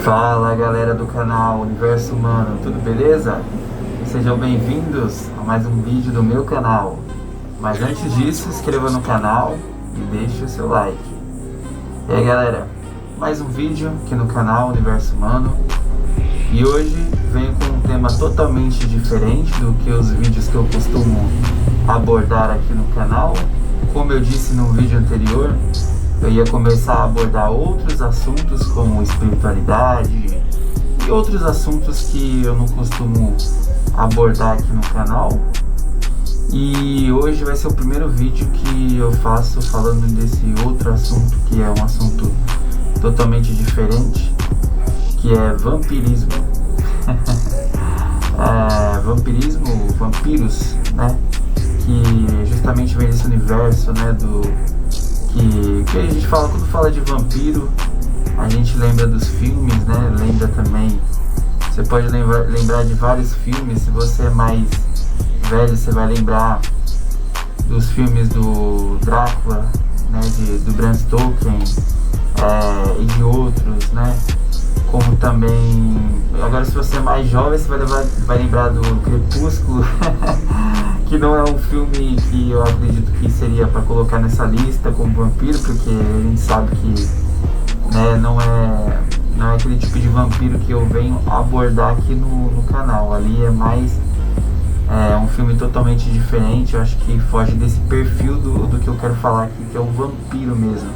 Fala galera do canal Universo Humano, tudo beleza? Sejam bem-vindos a mais um vídeo do meu canal. Mas antes disso, se inscreva no canal e deixe o seu like. E aí galera, mais um vídeo aqui no canal Universo Humano. E hoje venho com um tema totalmente diferente do que os vídeos que eu costumo abordar aqui no canal. Como eu disse no vídeo anterior, eu ia começar a abordar outros assuntos como espiritualidade e outros assuntos que eu não costumo abordar aqui no canal. E hoje vai ser o primeiro vídeo que eu faço falando desse outro assunto, que é um assunto totalmente diferente, que é vampirismo. Vampirismo, vampiros, né? Que justamente vem desse universo, né? Que a gente fala, quando fala de vampiro, a gente lembra dos filmes, né? Lembra também, você pode lembrar de vários filmes. Se você é mais velho, você vai lembrar dos filmes do Drácula, né? Do Bram Stoker, e de outros, né? Como também, agora se você é mais jovem, você vai lembrar do Crepúsculo, que não é um filme que eu acredito que seria para colocar nessa lista como vampiro, porque a gente sabe que, né, não é aquele tipo de vampiro que eu venho abordar aqui no canal. Ali é mais um filme totalmente diferente. Eu acho que foge desse perfil do que eu quero falar aqui, que é o vampiro mesmo.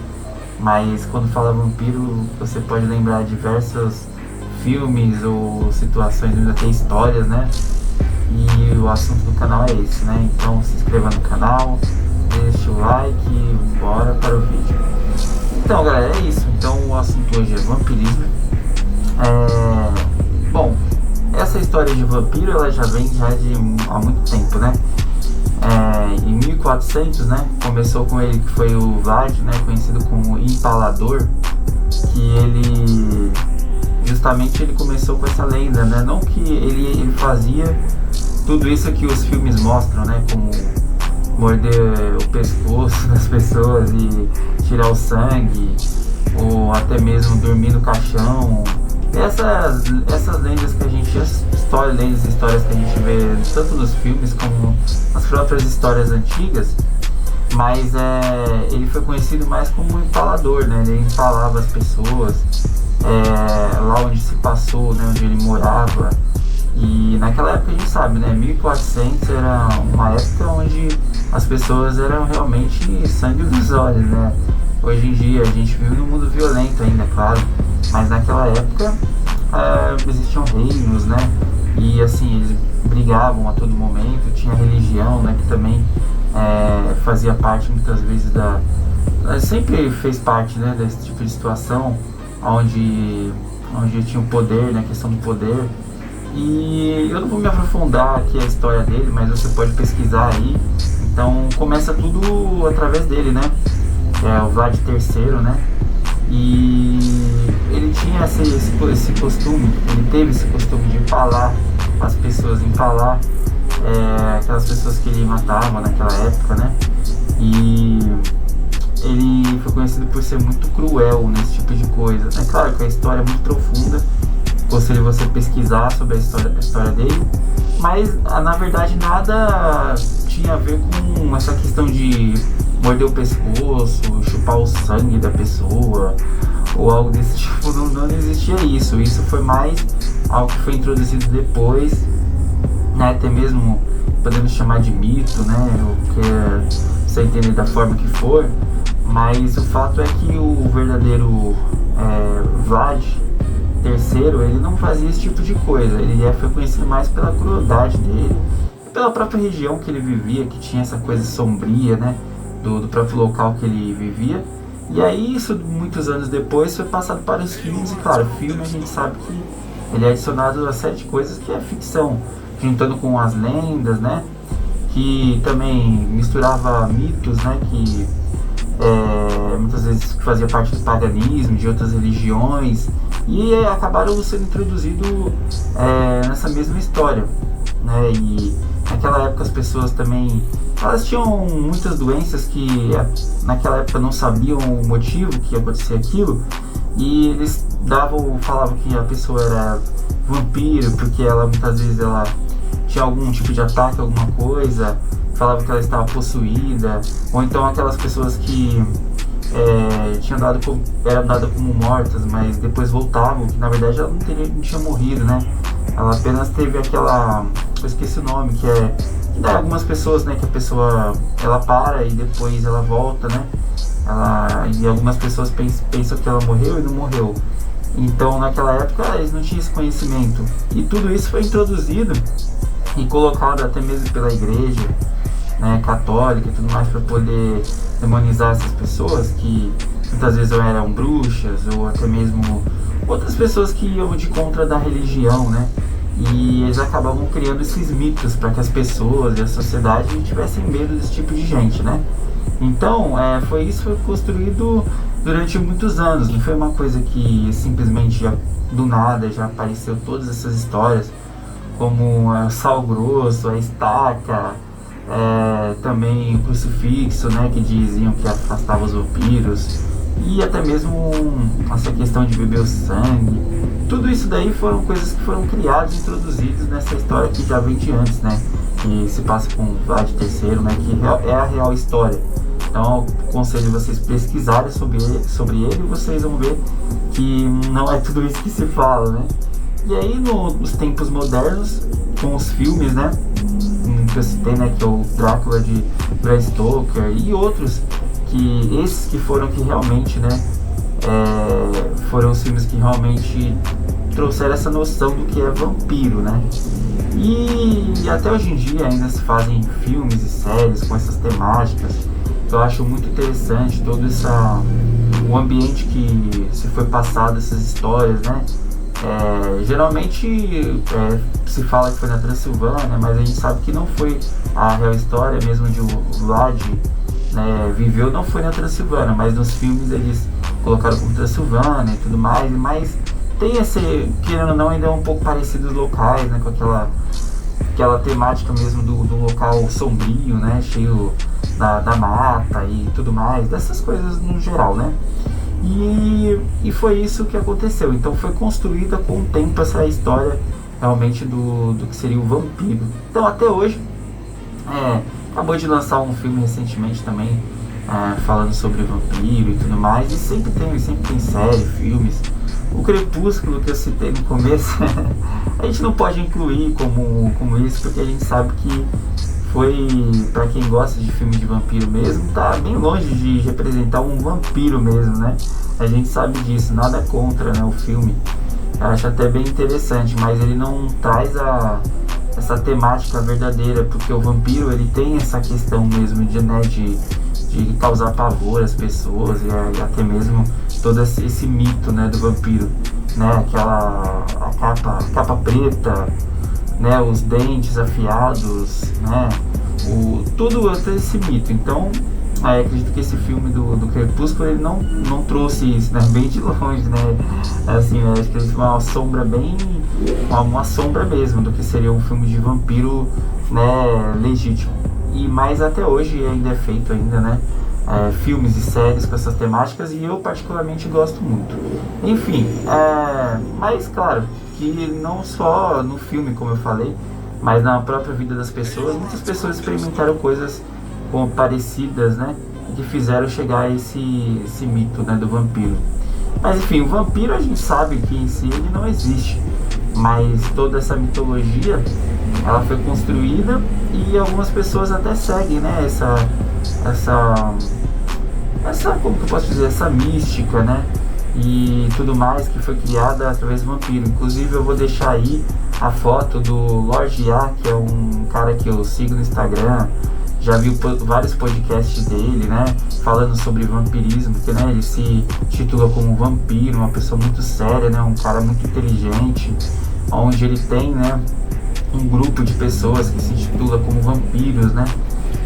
Mas quando fala vampiro, você pode lembrar diversos filmes ou situações, ainda tem histórias, né? E o assunto do canal é esse, né? Então se inscreva no canal, deixe o like e bora para o vídeo. Então galera, é isso. Então o assunto hoje é vampirismo. Bom, essa história de vampiro, ela já vem há muito tempo, né? Em 1400, né, começou com ele, que foi o Vlad, né, conhecido como Empalador, que ele justamente ele começou com essa lenda, né, não que ele fazia tudo isso que os filmes mostram, né, como morder o pescoço das pessoas e tirar o sangue, ou até mesmo dormir no caixão. Essas lendas que a gente, histórias que a gente vê tanto nos filmes como nas próprias histórias antigas, mas ele foi conhecido mais como empalador, né? Ele empalava as pessoas lá onde se passou, né? Onde ele morava. E naquela época a gente sabe, né? 1400 era uma época onde as pessoas eram realmente sangue nos olhos, né? Hoje em dia a gente vive num mundo violento ainda, claro, mas naquela época existiam reinos, né? E assim, eles brigavam a todo momento. Tinha religião, né? Que também fazia parte muitas vezes sempre fez parte, né? Desse tipo de situação, onde tinha o poder, né? A questão do poder. E eu não vou me aprofundar aqui a história dele, mas você pode pesquisar aí. Então começa tudo através dele, né? O Vlad III, né? E ele tinha esse costume, ele teve esse costume de empalar as pessoas, empalar aquelas pessoas que ele matava naquela época, né? E ele foi conhecido por ser muito cruel nesse tipo de coisa. É claro que a história é muito profunda, aconselho você pesquisar sobre a história dele, mas na verdade nada tinha a ver com essa questão de morder o pescoço, chupar o sangue da pessoa ou algo desse tipo. Não existia isso. Isso foi mais algo que foi introduzido depois, né? Até mesmo podemos chamar de mito, né? O que você entender da forma que for, mas o fato é que o verdadeiro Vlad III, ele não fazia esse tipo de coisa. Ele foi conhecido mais pela crueldade dele, pela própria região que ele vivia, que tinha essa coisa sombria, né? Do próprio local que ele vivia. E aí isso muitos anos depois foi passado para os filmes. E claro, filme a gente sabe que ele é adicionado a uma série de coisas que é ficção, juntando com as lendas, né? Que também misturava mitos, né? Que muitas vezes fazia parte do paganismo, de outras religiões, e acabaram sendo introduzidos nessa mesma história, né? E naquela época as pessoas também, elas tinham muitas doenças que naquela época não sabiam o motivo que ia acontecer aquilo, e eles falavam que a pessoa era vampiro, porque ela muitas vezes ela tinha algum tipo de ataque, alguma coisa, falava que ela estava possuída, ou então aquelas pessoas que eram dadas como mortas, mas depois voltavam, que na verdade ela não tinha morrido, né? Ela apenas teve aquela, eu esqueci o nome, que dá algumas pessoas, né, que a pessoa ela para e depois ela volta, né? E algumas pessoas pensam que ela morreu e não morreu. Então naquela época eles não tinham esse conhecimento. E tudo isso foi introduzido e colocado até mesmo pela igreja, né, católica e tudo mais, para poder demonizar essas pessoas que muitas vezes ou eram bruxas ou até mesmo outras pessoas que iam de contra da religião, né? E eles acabavam criando esses mitos para que as pessoas e a sociedade tivessem medo desse tipo de gente, né? Então, foi construído durante muitos anos, não foi uma coisa que simplesmente do nada já apareceu todas essas histórias, como o sal grosso, a estaca, também o crucifixo, né, que diziam que afastava os vampiros, e até mesmo essa questão de beber o sangue. Tudo isso daí foram coisas que foram criadas e introduzidas nessa história que já vem de antes, né, que se passa com Vlad III, né, que é a real história. Então eu aconselho vocês pesquisarem sobre ele e vocês vão ver que não é tudo isso que se fala, né. E aí nos tempos modernos, com os filmes, né, que eu citei, né, que é o Drácula de Bram Stoker e outros, que esses que foram que realmente, né, foram os filmes que realmente trouxeram essa noção do que é vampiro, né. E até hoje em dia ainda se fazem filmes e séries com essas temáticas. Eu acho muito interessante todo o ambiente que se foi passado, essas histórias, né. Geralmente se fala que foi na Transilvânia, mas a gente sabe que não foi a real história mesmo de o Vlad, né, viveu, não foi na Transilvânia, mas nos filmes eles colocaram como Transilvânia e tudo mais, mas tem querendo ou não, ainda é um pouco parecido os locais, né, com aquela temática mesmo do local sombrio, né, cheio da mata e tudo mais, dessas coisas no geral, né. E foi isso que aconteceu. Então foi construída com o tempo essa história realmente do que seria o vampiro. Então até hoje acabou de lançar um filme recentemente também, falando sobre vampiro e tudo mais. E sempre tem série, filmes. O Crepúsculo que eu citei no começo a gente não pode incluir como isso, porque a gente sabe que foi, pra quem gosta de filme de vampiro mesmo, tá bem longe de representar um vampiro mesmo, né? A gente sabe disso, nada contra, né, o filme. Eu acho até bem interessante, mas ele não traz essa temática verdadeira, porque o vampiro, ele tem essa questão mesmo de causar pavor às pessoas e até mesmo todo esse mito, né, do vampiro, né? A capa preta, né, os dentes afiados, né, tudo esse mito. Então acredito que esse filme do Crepúsculo ele não trouxe isso, né, bem de longe, né, assim, acho que ele foi uma sombra uma sombra mesmo do que seria um filme de vampiro, né, legítimo. Mas até hoje ainda é feito ainda, né, filmes e séries com essas temáticas, e eu particularmente gosto muito. Enfim, mas claro que não só no filme, como eu falei, mas na própria vida das pessoas, muitas pessoas experimentaram coisas parecidas, né, que fizeram chegar a esse mito, né, do vampiro. Mas enfim, o vampiro a gente sabe que em si ele não existe, mas toda essa mitologia ela foi construída e algumas pessoas até seguem, né, essa como que eu posso dizer, essa mística, né, e tudo mais que foi criada através do vampiro. Inclusive eu vou deixar aí a foto do Lorde A, que é um cara que eu sigo no Instagram, já vi vários podcasts dele, né, falando sobre vampirismo, que, né, ele se titula como vampiro, uma pessoa muito séria, né, um cara muito inteligente, onde ele tem, né, um grupo de pessoas que se titula como vampiros, né,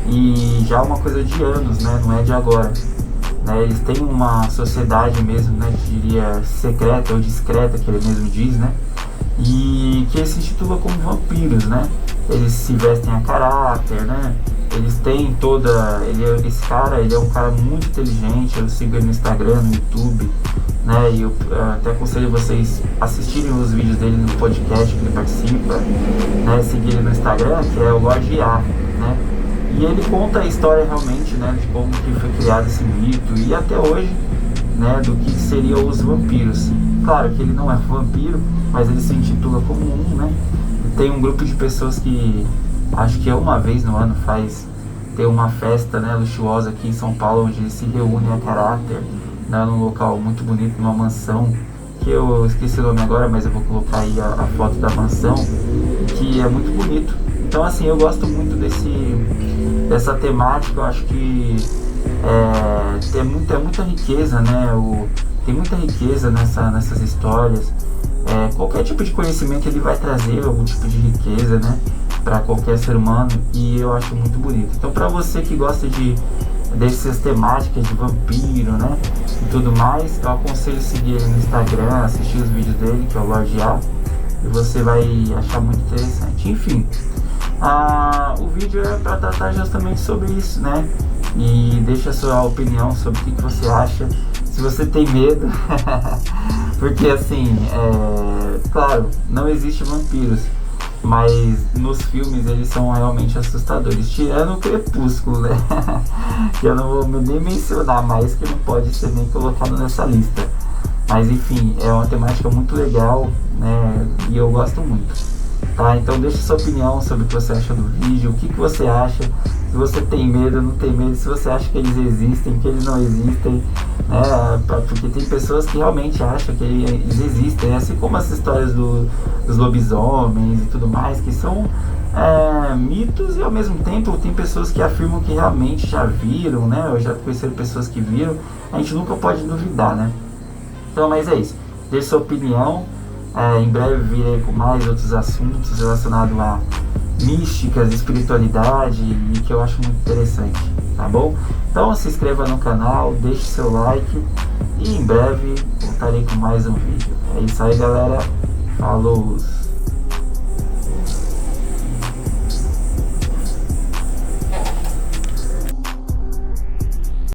e já é uma coisa de anos, né, não é de agora. né? Eles têm uma sociedade mesmo, né, que diria secreta ou discreta, que ele mesmo diz, né? E que ele se intitula como vampiros, né? Eles se vestem a caráter, né? Eles têm toda... esse cara, ele é um cara muito inteligente, eu sigo ele no Instagram, no YouTube, né? E eu até aconselho vocês assistirem os vídeos dele no podcast que ele participa, né? Seguir ele no Instagram, que é o Lorde A, né? E ele conta a história realmente, né? De como que foi criado esse mito e até hoje, né? Do que seriam os vampiros. Claro que ele não é vampiro, mas ele se intitula como um, né? E tem um grupo de pessoas que acho que é uma vez no ano tem uma festa, né, luxuosa aqui em São Paulo, onde eles se reúnem a caráter, né, num local muito bonito, numa mansão, que eu esqueci o nome agora, mas eu vou colocar aí a foto da mansão, que é muito bonito. Então assim, eu gosto muito dessa temática, eu acho que tem muita riqueza, né? Tem muita riqueza nessas histórias. Qualquer tipo de conhecimento ele vai trazer algum tipo de riqueza, né? Para qualquer ser humano, e eu acho muito bonito. Então, para você que gosta dessas temáticas de vampiro, né? E tudo mais, eu aconselho seguir ele no Instagram, assistir os vídeos dele, que é o Lorde A, e você vai achar muito interessante. Enfim, o vídeo é para tratar justamente sobre isso, né? E deixa a sua opinião sobre o que você acha, se você tem medo, porque assim, claro, não existe vampiros, mas nos filmes eles são realmente assustadores, tirando o Crepúsculo, né? Que eu não vou nem mencionar mais, que não pode ser nem colocado nessa lista. Mas enfim, é uma temática muito legal, né? E eu gosto muito. Tá? Então deixe sua opinião sobre o que você acha do vídeo, o que você acha, se você tem medo, não tem medo, se você acha que eles existem, que eles não existem, né? Porque tem pessoas que realmente acham que eles existem, assim como as histórias dos lobisomens e tudo mais, que são mitos, e ao mesmo tempo tem pessoas que afirmam que realmente já viram, né? Ou já conheceram pessoas que viram. A gente nunca pode duvidar, né? Então, mas é isso, deixe sua opinião. Em breve virei com mais outros assuntos relacionados a místicas, espiritualidade, e que eu acho muito interessante, tá bom? Então se inscreva no canal, deixe seu like, e em breve voltarei com mais um vídeo. É isso aí, galera. Falou!